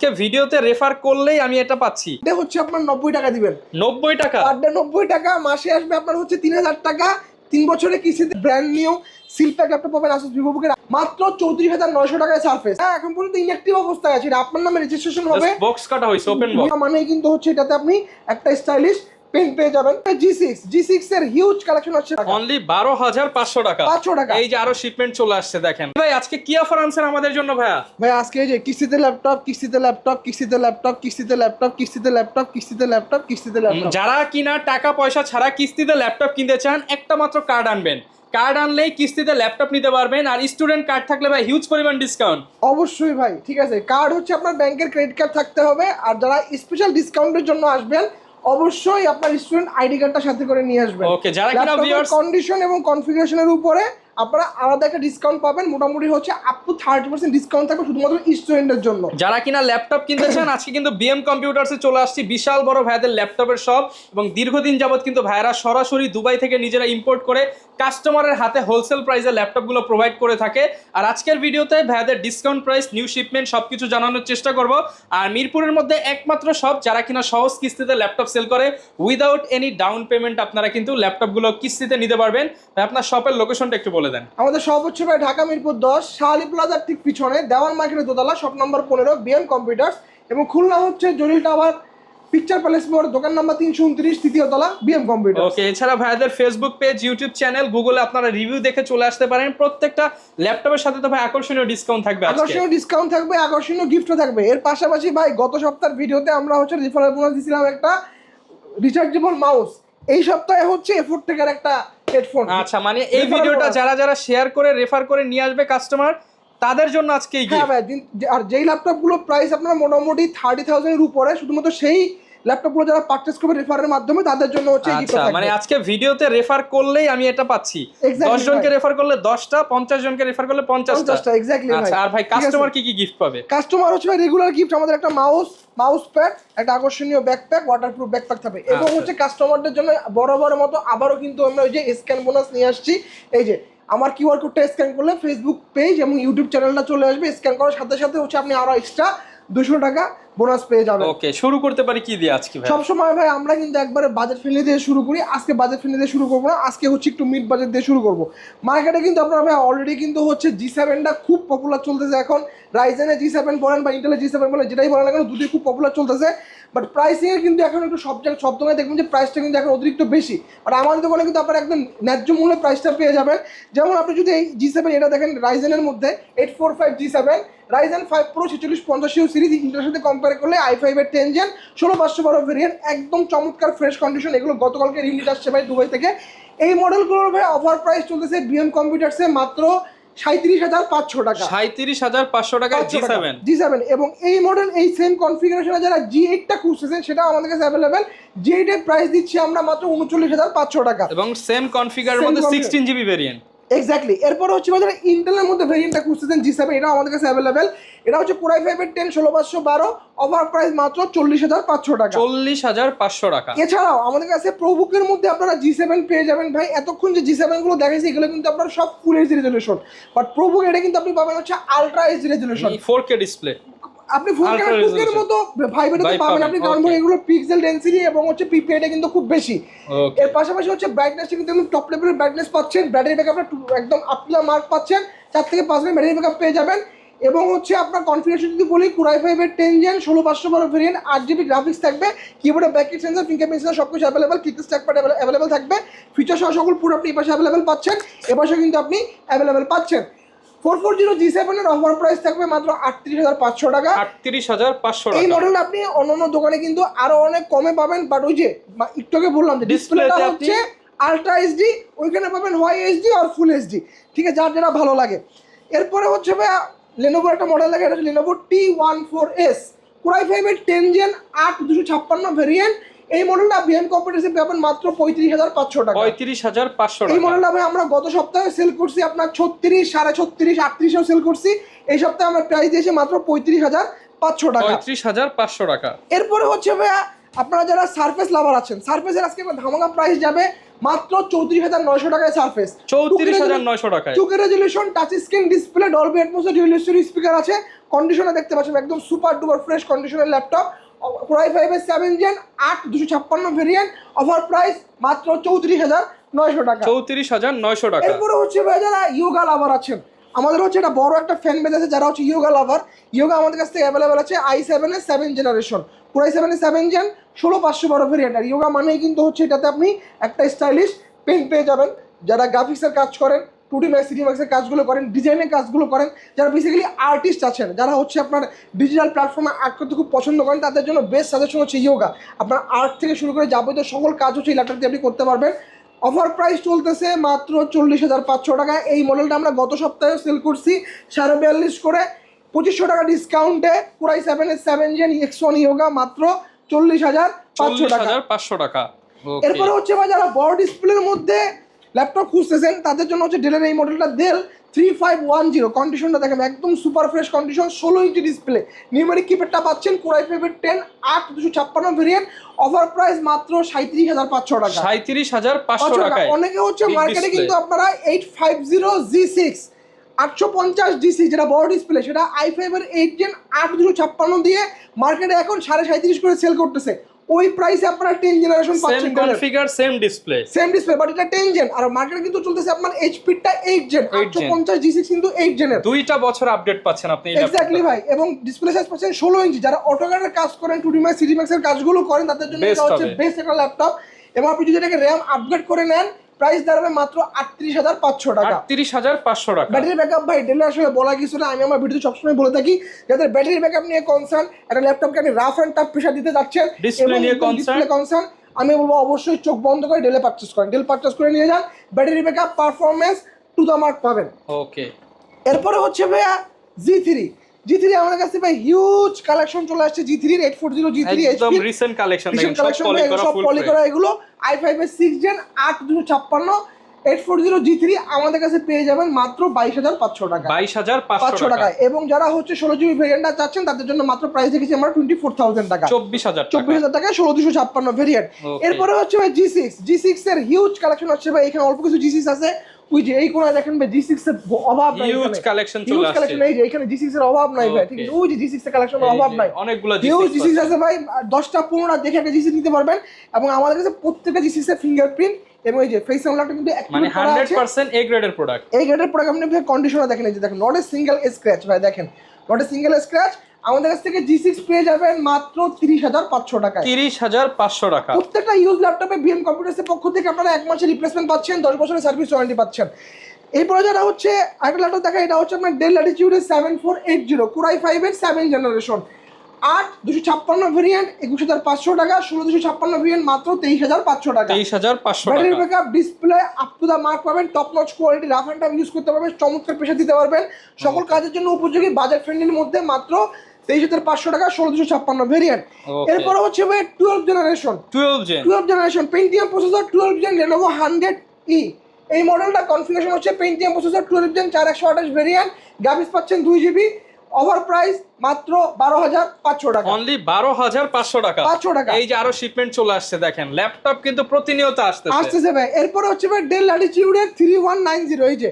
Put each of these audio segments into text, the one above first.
আজকে ভিডিওতে রেফার করলেই আমি এটা পাচ্ছি। এটা হচ্ছে আপনার 90 টাকা দিবেন। 90 টাকা? পার ডে 90 টাকা, মাসে আসবে আপনার হচ্ছে 3000 টাকা। 3 বছরের কিস্তিতে ব্র্যান্ড নিউ সিলপ্যাক ল্যাপটপ পাবেন আসুস ভিভোবুকের মাত্র 34900 টাকায় সারফেস। হ্যাঁ, এখন পর্যন্ত ইনঅ্যাক্টিভ অবস্থায় আছে, এটা আপনার নামে রেজিস্ট্রেশন হবে। বক্স কাটা হইছে, ওপেন বক্স মানে কিন্তু হচ্ছে এটাতে আপনি একটা স্টাইলিশ পেন পেয়ে যাবেন। G6 এর হিউজ কালেকশন আছে, অনলি 12500 টাকা। 500 টাকা। এই যে আরো শিপমেন্ট চলে আসছে দেখেন। ভাই আজকে কি অফার আনছেন আমাদের জন্য ভাইয়া? ভাই আজকে এই যে কিস্তিতে ল্যাপটপ, কিস্তিতে ল্যাপটপ, কিস্তিতে ল্যাপটপ, কিস্তিতে ল্যাপটপ, কিস্তিতে ল্যাপটপ, কিস্তিতে ল্যাপটপ, কিস্তিতে ল্যাপটপ। যারা কিনা টাকা পয়সা ছাড়া কিস্তিতে ল্যাপটপ কিনতে চান, একটা মাত্র কার্ড আনবেন। কার্ড আনলেই কিস্তিতে ল্যাপটপ নিতে পারবেন। আর স্টুডেন্ট কার্ড থাকলে ভাই হিউজ পরিমাণ ডিসকাউন্ট। অবশ্যই ভাই, ঠিক আছে। কার্ড হচ্ছে আপনার ব্যাংকের ক্রেডিট কার্ড থাকতে হবে। আর যারা স্পেশাল ডিসকাউন্টের জন্য আসবেন, অবশ্যই আপনার স্টুডেন্ট আইডি কার্ডটা সাথে করে নিয়ে আসবেন। ওকে, যারা কিনা ভিউয়ার্স কন্ডিশন এবং কনফিগারেশনের উপরে আপনারা আলাদা একটা ডিসকাউন্ট পাবেন। মোটামুটি হচ্ছে আপ টু 30% ডিসকাউন্ট থাকবে শুধুমাত্র স্টুডেন্টের জন্য। যারা কিনা ল্যাপটপ কিনতে চান, আজকে কিন্তু বিএম কম্পিউটার্সে চলে আসছি। বিশাল বড় ভাইয়াদের ল্যাপটপের শপ, এবং দীর্ঘদিন যাবত কিন্তু ভাইয়ারা সরাসরি দুবাই থেকে নিজেরা ইম্পোর্ট করে কাস্টমারের হাতে হোলসেল প্রাইসে ল্যাপটপগুলো প্রোভাইড করে থাকে। আর আজকের ভিডিওতে ভাইয়াদের ডিসকাউন্ট প্রাইস, নিউ শিপমেন্ট সবকিছু জানানোর চেষ্টা করব। আর মিরপুরের মধ্যে একমাত্র শপ যারা কিনা সহজ কিস্তিতে ল্যাপটপ সেল করে উইদাউট এনি ডাউন পেমেন্ট। আপনারা কিন্তু ল্যাপটপগুলো কিস্তিতে নিতে পারবেন। আপনার শপের লোকেশনটা একটু বলে দেন। আমাদের শপ হচ্ছে ভাই ঢাকা মিরপুর 10 শাহালি প্লাজার ঠিক পিছনে দেওয়ান মার্কেটের দোতলা, শপ নাম্বার 15 বিএম কম্পিউটার্স। এবং খুলনা হচ্ছে জলিল টাওয়ার পিকচার প্যালেস মোড়, দোকান নাম্বার 329 তৃতীয় তলা বিএম কম্পিউটার। ওকে, এছাড়া ভাইয়াদের ফেসবুক পেজ, ইউটিউব চ্যানেল, গুগলে আপনারা রিভিউ দেখে চলে আসতে পারেন। প্রত্যেকটা ল্যাপটপের সাথে তো ভাই আকর্ষণীয় ডিসকাউন্ট থাকবে। আকর্ষণীয় ডিসকাউন্ট থাকবে, আকর্ষণীয় গিফটও থাকবে। এর পাশাপাশি ভাই গত সপ্তাহের ভিডিওতে আমরা হচ্ছে রিফারেল বোনাস দিয়েছিলাম একটা রিচার্জেবল মাউস। এই সপ্তাহে হচ্ছে এফোর্ট থেকে একটা হেডফোন। আচ্ছা, মানে এই ভিডিওটা যারা যারা শেয়ার করে রেফার করে নিয়ে আসবে কাস্টমার, তাদের জন্য আজকে এই হ্যাঁ ভাই, আর যেই ল্যাপটপগুলো প্রাইস আপনার মোটামুটি 30,000 এর উপরে, শুধুমাত্র সেই ল্যাপটপগুলো যারা পারচেজ করবে রেফারের মাধ্যমে তাদের জন্য হচ্ছে এই গিফট। আচ্ছা, মানে আজকে ভিডিওতে রেফার করলেই আমি এটা পাচ্ছি। 10 জনকে রেফার করলে 10টা, 50 জনকে রেফার করলে 50টা। এক্স্যাক্টলি ভাই। আচ্ছা, আর ভাই কাস্টমার কি কি গিফট পাবে? কাস্টমার হচ্ছে ভাই রেগুলার গিফট আমাদের একটা মাউস প্যাড, একটা আকর্ষণীয় ব্যাকপ্যাক, ওয়াটারপ্রুফ ব্যাকপ্যাক থাকবে। এবং হচ্ছে কাস্টমারদের জন্য বরাবরের মতো আবারও কিন্তু আমরা ওই যে স্ক্যান বোনাস নিয়ে আসছি। এই যে আমার কিউআর কোডটা স্ক্যান করলে ফেসবুক পেজ এবং ইউটিউব চ্যানেলটা চলে আসবে। স্ক্যান করার সাথে সাথে হচ্ছে আপনি আরো এক্সট্রা 200 টাকা বোনাস পেয়ে যাবেন। ওকে, শুরু করতে পারি কি দিয়ে আজকে ভাই? সবসময় ভাই আমরা কিন্তু একবারে বাজেট ফ্রেন্ডলি দিয়ে শুরু করি। আজকে বাজেট ফ্রেন্ডলি দিয়ে শুরু করবো না, আজকে হচ্ছে একটু মিড বাজেট দিয়ে শুরু করবো। মার্কেটে কিন্তু আপনারা ভাই অলরেডি কিন্তু হচ্ছে G7টা খুব পপুলার চলতেছে এখন। রাইজেনের G7 বলেন বা ইন্টেলের G7 বলেন, যেটাই বলেন না কেন, দুটোই খুব পপুলার চলতেছে। বাট প্রাইসিং এর কিন্তু এখন একটু সব দোকানে দেখবেন যে প্রাইসটা কিন্তু এখন অতিরিক্ত বেশি। বাট আমাদের দোকানে কিন্তু আপনারা একদম ন্যায্য মূল্যে প্রাইসটা পেয়ে যাবেন। যেমন আপনি যদি এই G7 এটা দেখেন, রাইজেনের মধ্যে 845 G7, রাইজেন 5 Pro 4650 সিরিজ, ইন্টেলের সাথে কম্পেয়ার করলে i5 এর 10 জেন 16512 ভেরিয়েন্ট, একদম চমৎকার ফ্রেশ কন্ডিশন। এগুলো গতকালকে রিলিজ আসছে ভাই দুবাই থেকে। এই মডেলগুলোর ভাই অফার প্রাইস চলতেছে বিএম কম্পিউটার্সে মাত্র 37,500 টাকা। 37,500 টাকায় G7। এবং এই মডেল, এই সেম কনফিগারেশনে যারা G8টা খুঁজতেছেন, সেটা আমাদের কাছে অ্যাভেলেবেল। G8 এর প্রাইস দিচ্ছি আমরা মাত্র 39,500 টাকা। এবং সেম কনফিগারের মধ্যে 16 জিবি ভেরিয়েন্ট। এক্স্যাক্টলি। এরপর হচ্ছে যারা ইন্টেলের মধ্যে ভেরিয়েন্টটা খুঁজতেছেন G7, এটাও আমাদের কাছে অ্যাভেলেবেল। এটা হচ্ছে Core i5 এর 10 16512, অফার প্রাইস মাত্র 40,500 টাকা। 40,500 টাকা। এছাড়াও আমাদের কাছে প্রোবুকের মধ্যে আপনারা G7 পেয়ে যাবেন ভাই। এতক্ষণ যে G7 গুলো দেখাইছি এগুলো কিন্তু আপনারা সব full HD resolution, but ProBook এটা কিন্তু আপনি পাবেন হচ্ছে ultra HD resolution, 4K display. আপনি 4K এর মতো ভাইবেটাতে পাবেন আপনি, কারণ এগুলো পিক্সেল ডেনসিটি এবং হচ্ছে পিপিআইটা কিন্তু খুব বেশি। এর পাশাপাশি হচ্ছে ব্রাইটনেসটা কিন্তু একদম টপ লেভেলের ব্রাইটনেস পাচ্ছেন। ব্যাটারি ব্যাকআপটা একদম আপলা মার্ক পাচ্ছেন, 4 থেকে 5 মিনিট ব্যাটারি ব্যাকআপ পেয়ে যাবেন। এবং হচ্ছে আপনার কনফিগারেশন যদি বলি, Core i5 এর 10 জেন 16512 ভেরিয়েন্ট, 8GB গ্রাফিক্স থাকবে, কিবোর্ডে ব্যাকলাইট সেন্সর, ফিঙ্গারপ্রিন্ট সেন্সর সবকিছু available, kick stack pad available থাকবে। ফিচার সহ সকল পুরো আপনি এই পাশে অ্যাভেলেবল পাচ্ছেন, এ পাশে কিন্তু আপনি অ্যাভেলেবল পাচ্ছেন। 440 G7 এর অফার প্রাইস থাকবে মাত্র 38,500 টাকা। 38,500 টাকা। এই মডেল আপনি অন্যান্য দোকানে কিন্তু আরো অনেক কমে পাবেন, বাট ওই যে একটু আগে বললাম যে ডিসপ্লেটা হচ্ছে আলট্রা এইচডি, ওইখানে পাবেন হয় এইচডি আর ফুল এইচডি, ঠিক আছে, যার যেটা ভালো লাগে। এরপরে হচ্ছে ভাই Lenovo একটা মডেল লাগে, এটা হচ্ছে Lenovo T14S, Core i5 এর 10 জেন 8256 ভেরিয়েন্ট। এই মডেলটা বিএম কম্পিউটারসে পাবেন মাত্র 35,500 টাকা। 35,500 টাকা। এই মডেলটা ভাই আমরা গত সপ্তাহে সেল করছি আপনার 36, 36.5, 38এও সেল করছি। এই সপ্তাহে আমরা প্রাইস দিয়েছি মাত্র 35,500 টাকা। 35,500 টাকা। এরপরে হচ্ছে ভাই আপনারা যারা সারফেস লাভার আছেন, সারফেসের আজকে ধামাকা প্রাইস যাবে মাত্র 34,900 টাকায় সারফেস। 34,900 টাকায়। 2K resolution, touch screen display, Dolby atoms এর ডুয়াল স্টোরি স্পিকার আছে। কন্ডিশনে দেখতে পাচ্ছেন একদম সুপার ডুপার ফ্রেশ কন্ডিশনের ল্যাপটপ। Core i5 এর 7 জেন 8256 ভেরিয়েন্ট, অফার প্রাইস মাত্র 34,900 টাকা। 34,900 টাকা। এরপরে হচ্ছে ভাই যারা ইয়োগা লাভার আছেন, আমাদের হচ্ছে এটা বড় একটা ফ্যান বেজ আছে যারা হচ্ছে ইয়োগা লাভার। ইয়োগা আমাদের কাছ থেকে অ্যাভেলেবেল আছে i7 এর 7 জেনারেশন, Core i7 এর 7 জেন 16,512 ভেরিয়েন্ট। আর ইয়োগা মানেই কিন্তু হচ্ছে এটাতে আপনি একটা স্টাইলিশ পেন পেয়ে যাবেন। যারা গ্রাফিক্সের কাজ করেন, 2D ম্যাক্স 3D ম্যাক্সের কাজগুলো করেন, ডিজাইনের কাজগুলো করেন, যারা বেসিক্যালি আর্টিস্ট আছেন, যারা হচ্ছে আপনার ডিজিটাল প্ল্যাটফর্মে আর্ট করতে খুব পছন্দ করেন, তাদের জন্য বেস্ট সাজেশন হচ্ছে ইয়োগা। আপনার আর্ট থেকে শুরু করে যাবতীয় সকল কাজ হচ্ছে এই ল্যাপটপ দিয়ে আপনি করতে পারবেন। অফার প্রাইস চলতেছে মাত্র 40,500 টাকা। এই মডেলটা আমরা গত সপ্তাহে সেল করছি 42,500 করে, 2,500 টাকা ডিসকাউন্টে Core i7 এর 7 জেন X1 ইয়োগা মাত্র 40,500 টাকা। 40,500 টাকা। এরপরে হচ্ছে ভাই যারা বড় ডিসপ্লের মধ্যে ল্যাপটপ খুঁজতেছেন তাদের জন্য হচ্ছে ডেলের এই মডেলটা ডেল 3510। কন্ডিশনটা দেখেন একদম super fresh condition, 16 inch display, numeric কিপ্যাডটা পাচ্ছেন Core i5 এর 10 8256 ভেরিয়েন্ট, অফার প্রাইস মাত্র 37,500 টাকা। 37,500 টাকায়। অনেকে হচ্ছে মার্কেটে কিন্তু আপনারা 850G6 850 যেটা বড় ডিসপ্লে, সেটা i5 এর 8 জেন 8256 দিয়ে মার্কেটে এখন 37.5 করে সেল করতেছে। ওই প্রাইসে আপনারা 10 জেনারেশন পাচ্ছেন, same configure same display, but এটা 10 জেন। আর মার্কেটে কিন্তু চলতেছে আপনার এইচপি টা 8 জেন 850G6 কিন্তু 8 জেনের, 2টা বছর আপডেট পাচ্ছেন আপনি। এক্স্যাক্টলি ভাই। এবং ডিসপ্লে সাইজ পাচ্ছেন 16 ইঞ্চি। যারা অটোক্যাডের কাজ করেন, 2D ম্যাক্স 3D ম্যাক্সের কাজগুলো করেন, তাদের জন্য এটা হচ্ছে বেস্ট একটা ল্যাপটপ। এবং আপনি যদি এটাকে RAM আপগ্রেড করে নেন, প্রাইস দাঁড়াবে মাত্র 38,500 টাকা। 38,500 টাকা। ব্যাটারি ব্যাকআপ ভাই ডেলে আসলে বলা কিছু না, আমি আমার ভিডিওতে সবসময় বলে থাকি যাদের ব্যাটারি ব্যাকআপ নিয়ে কনসার্ন, একটা ল্যাপটপকে আপনি রাফ অ্যান্ড টাফ প্রেসার দিতে যাচ্ছেন, ডিসপ্লে নিয়ে কনসার্ন, আমি বলবো অবশ্যই চোখ বন্ধ করে ডেলে পারচেজ করেন। ডেল পারচেজ করে নিয়ে যান, battery backup performance to the mark পাবেন। ওকে। এরপরে হচ্ছে ভাইয়া G3 আমাদের কাছে ভাই হিউজ কালেকশন চলে আসছে। G3 এর 840 G3 একদম রিসেন্ট কালেকশন দেখেন, সব পলি করা এগুলো i5 এর 6 জেন 8256 840 G3 আমাদের কাছে পেয়ে যাবেন মাত্র 22,500 টাকা। 22,500 টাকা। এবং যারা হচ্ছে 16GB ভেরিয়েন্টটা চাচ্ছেন তাদের জন্য মাত্র প্রাইস রেখেছি আমরা 24,000 টাকা, 24,000 টাকা 16,256 ভেরিয়েন্ট। এরপরে হচ্ছে ভাই G6 এর হিউজ কালেকশন হচ্ছে ভাই। এখানে অল্প কিছু G6 আছে, ওই যে এই কোণায় দেখেন ভাই G6 এর অভাব নাই, হিউজ কালেকশন চলে আসছে। এই যে এখানে G6 এর অভাব নাই ভাই, ঠিক আছে? ওই যে G6 এর কালেকশনের অভাব নাই, অনেকগুলো G6 আছে ভাই। 10টা 15টা দেখে একটা G6 নিতে পারবেন। এবং আমাদের কাছে প্রত্যেকটা G6 এর ফিঙ্গারপ্রিন্ট এবং এই যে ফেস আনলকটা কিন্তু মানে 100% এ গ্রেডের প্রোডাক্ট। এই গ্রেডের প্রোডাক্ট আপনি কন্ডিশনার দেখেন, এই যে দেখেন নট এ সিঙ্গেল স্ক্র্যাচ ভাই, দেখেন নট এ সিঙ্গেল স্ক্র্যাচ। আমাদের কাছ থেকে G6 পেয়ে যাবেন মাত্র 30,500 টাকায়। 30,500 টাকা। প্রত্যেকটা ইউজ ল্যাপটপে বিএম কম্পিউটার্সের পক্ষ থেকে আপনারা 1 মাসের রিপ্লেসমেন্ট পাচ্ছেন, 10 বছরের সার্ভিস ওয়ারেন্টি পাচ্ছেন। এরপরে যারা হচ্ছে আরেকটা ল্যাপটপ দেখা, এটা হচ্ছে আপনার ডেল ল্যাটিটিউডের 7480 Core i5 এর 7 জেনারেশন 8256 ভেরিয়েন্ট 21,500 টাকা, 16,256 ভেরিয়েন্ট মাত্র 23,500 টাকা। 23,500 টাকা। Battery backup, display up to the mark পাবেন, top notch quality, rough and tough use করতে পারবেন, চমৎকার প্রেসার দিতে পারবেন, সকল কাজের জন্য উপযোগী, বাজেট ফ্রেন্ডলির মধ্যে মাত্র 23,500 টাকা, 16,256 ভেরিয়েন্ট। এরপর হচ্ছে ভাই 12 generation Pentium processor 12 gen Lenovo 100E। এই মডেলটা কনফিগারেশন হচ্ছে Pentium processor 12 gen 4128 variant, graphics পাচ্ছেন 2GB, ওভার প্রাইস মাত্র 12,500 টাকা। অনলি 12,500 টাকা। এই যে আরো শিপমেন্ট চলে আসছে দেখেন, ল্যাপটপ কিন্তু প্রতিনিয়ত আসতেছে ভাই। এরপর হচ্ছে ভাই ডেল ল্যাটিটিউডের 3190, এই যে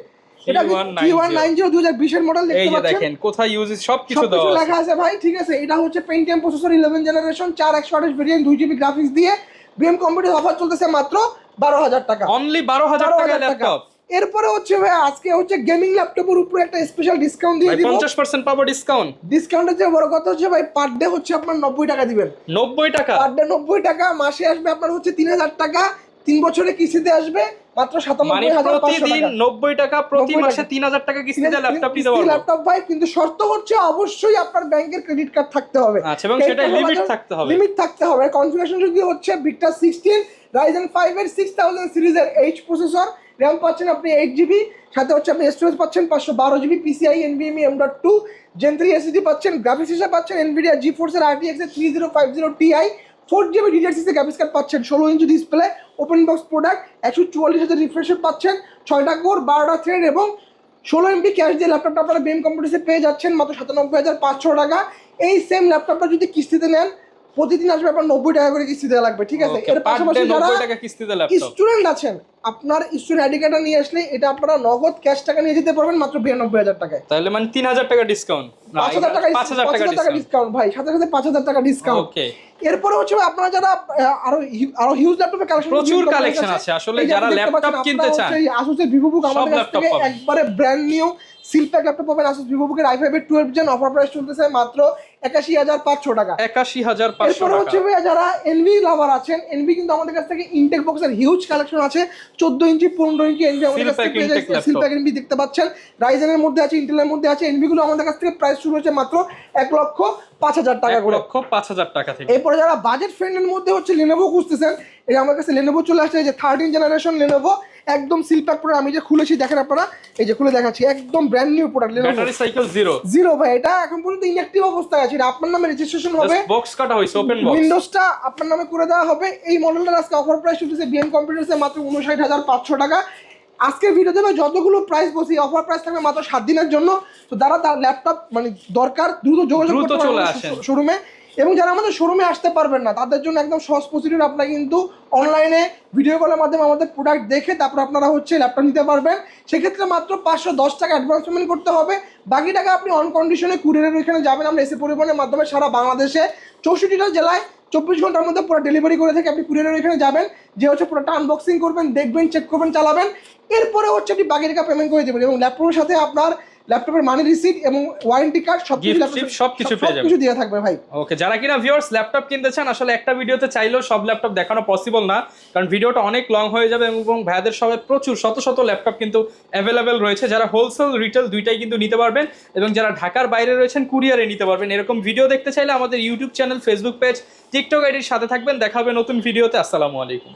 এটা 3190 2020 এর মডেল দেখতে পাচ্ছেন, দেখেন কোথায় ইউজ সবকিছু দেওয়া আছে, লেখা আছে ভাই, ঠিক আছে? এটা হচ্ছে Pentium processor 11 generation 4128 variant, 2GB graphics দিয়ে বিএম কম্পিউটার অফার চলতেছে মাত্র 12,000 টাকা। অনলি 12,000 টাকা ল্যাপটপ। এরপরে হচ্ছে ভাই আজকে হচ্ছে গেমিং ল্যাপটপের উপরে একটা স্পেশাল ডিসকাউন্ট দিয়ে দিব, 50% পাবো ডিসকাউন্ট। ডিসকাউন্টের যে বড় কথা হচ্ছে ভাই পার ডে হচ্ছে আপনার 90 টাকা দিবেন। 90 টাকা পার ডে 90 টাকা, মাসে আসবে আপনার হচ্ছে 3,000 টাকা, 3 বছরে কিস্তিতে আসবে মাত্র 97,500 টাকা। প্রতিদিন 90 টাকা, প্রতি মাসে 3,000 টাকা কিস্তিতে ল্যাপটপ নিতে পারবেন। ল্যাপটপ ভাই, কিন্তু শর্ত হচ্ছে অবশ্যই আপনার ব্যাংকের ক্রেডিট কার্ড থাকতে হবে। আচ্ছা, এবং সেটা লিমিট থাকতে হবে। কনফিগারেশন যদি হচ্ছে Victor 16 Ryzen 5 এর 6000 সিরিজের H প্রসেসর, RAM পাচ্ছেন আপনি 8GB, সাথে হচ্ছে আপনি স্টোরেজ পাচ্ছেন 512GB, PCIe NVMe M.2 Gen 3 SSD পাচ্ছেন, গ্রাফিক্স হিসেবে পাচ্ছেন Nvidia GeForce এর RTX 3050 Ti, 4GB DDR6 graphics card পাচ্ছেন, 16 inch display, open box product, 144Hz refresh rate পাচ্ছেন, 6টা কোর, 12টা থ্রেড এবং 16 MB ক্যাশ দিয়ে ল্যাপটপটা আপনারা বিএম কম্পিউটার্সে পেয়ে যাচ্ছেন মাত্র 97,500 টাকা। এই সেম ল্যাপটপটা যদি কিস্তিতে নেন প্রতিদিন আসবে আপনার 90 টাকা করে কিস্তি দেওয়া লাগবে, ঠিক আছে। এর পাশাপাশি যারা 90 টাকা কিস্তিতে ল্যাপটপ স্টুডেন্ট আছেন, আপনার স্টুডেন্ট আইডি কার্ডটা নিয়ে আসলে এটা আপনারা নগদ ক্যাশ টাকা নিয়ে যেতে পারবেন মাত্র 92,000 টাকায়। তাহলে মানে 3000 টাকা ডিসকাউন্ট, 5000 টাকা ডিসকাউন্ট ভাই, সাথে সাথে 5000 টাকা ডিসকাউন্ট। ওকে, এরপরে হচ্ছে আপনারা যারা আরো হিউজ ল্যাপটপের কালেকশন, প্রচুর কালেকশন আছে আসলে, যারা ল্যাপটপ কিনতে চান আসুসের ভিভোবুক আমাদের কাছ থেকে একবারে ব্র্যান্ড নিউ সিলপ্যাক ল্যাপটপ পাবেন। আসুস ভিভোবুকের i5 এর 12 জেন অফার প্রাইস চলতেছে মাত্র 81500 টাকা। 81500 এরপরে হচ্ছে টাকা। ভাই যারা এনভি লাভার আছেন, এনভি কিন্তু আমাদের কাছ থেকে ইনটেক বক্সের হিউজ কালেকশন আছে। 14 ইঞ্চি 15 ইঞ্চি এনভি আমাদের কাছ থেকে পেয়ে যাচ্ছে। সিলপ্যাক এনভি দেখতে পাচ্ছেন, রাইজেনের মধ্যে আছে, ইন্টেলের মধ্যে আছে। এনভি গুলো আমাদের কাছ থেকে প্রাইস শুরু হচ্ছে মাত্র 1,05,000 টাকা করে, 1,05,000 টাকা থেকে। এরপরে যারা বাজেট ফ্রেন্ডের মধ্যে হচ্ছে লেনোভো খুঁজতেছেন, এই আমার কাছে লেনোভো চলে আসছে, এই যে 13 জেনারেশন লেনোভো, একদম সিলপ্যাক প্রোডাক্ট। আমি যে খুলেছি দেখেন আপনারা, এই যে খুলে দেখাচ্ছি, একদম brand new product Lenovo. Battery cycle zero ভাই, এটা এখন পর্যন্ত ইনঅ্যাক্টিভ অবস্থায় আছে। এটা আপনার নামে রেজিস্ট্রেশন হবে, বক্স কাটা হইছে, ওপেন বক্স, উইন্ডোজটা আপনার নামে করে দেওয়া হবে। এই মডেলটার আজকে অফার প্রাইস চলতেছে বিএম কম্পিউটারসে মাত্র 59,500 টাকা। আজকের ভিডিওতে যতগুলো প্রাইস বলছি অফার প্রাইস থাকবে মাত্র 7 দিনের জন্য। তো যারা তার ল্যাপটপ মানে দরকার দ্রুত যোগাযোগ করতে পারবেন শোরুমে। এবং যারা আমাদের শোরুমে আসতে পারবেন না তাদের জন্য একদম সহজ প্রসিডিউর, আপনারা কিন্তু অনলাইনে ভিডিও কলের মাধ্যমে আমাদের প্রোডাক্ট দেখে তারপর আপনারা হচ্ছে ল্যাপটপ নিতে পারবেন। সেক্ষেত্রে মাত্র 510 টাকা অ্যাডভান্স পেমেন্ট করতে হবে, বাকি টাকা আপনি অন কন্ডিশনে কুরিয়ারের ওইখানে যাবেন। আমরা এসে পরিবহনের মাধ্যমে সারা বাংলাদেশে 64টা জেলায় 24 ঘন্টার মধ্যে পুরো ডেলিভারি করে থেকে আপনি কুরিয়ারের ওইখানে যাবেন, যে হচ্ছে পুরোটা আনবক্সিং করবেন, দেখবেন, চেক করবেন, চালাবেন। এরপরে হচ্ছে আপনি বাকি টাকা পেমেন্ট করে দেবেন এবং ল্যাপটপের সাথে আপনার ল্যাপটপের মানি রিসিট এবং ওয়ারেন্টি কার্ড সবকিছু পেয়ে যাবেন, সবকিছু দিয়ে থাকবে ভাই। ওকে, যারা কিনা ভিউয়ার্স ল্যাপটপ কিনতে চান, আসলে একটা ভিডিওতে চাইলেও সব ল্যাপটপ দেখানো পসিবল না, কারণ ভিডিওটা অনেক লং হয়ে যাবে এবং ভাইয়াদের সবাই প্রচুর শত শত ল্যাপটপ কিন্তু অ্যাভেলেবেল রয়েছে। যারা হোলসেল রিটেল দুইটাই কিন্তু নিতে পারবেন এবং যারা ঢাকার বাইরে রয়েছেন কুরিয়ারে নিতে পারবেন। এরকম ভিডিও দেখতে চাইলে আমাদের YouTube channel, Facebook page, TikTok আইডির সাথে থাকবেন। দেখা হবে নতুন ভিডিওতে। আসসালামু আলাইকুম।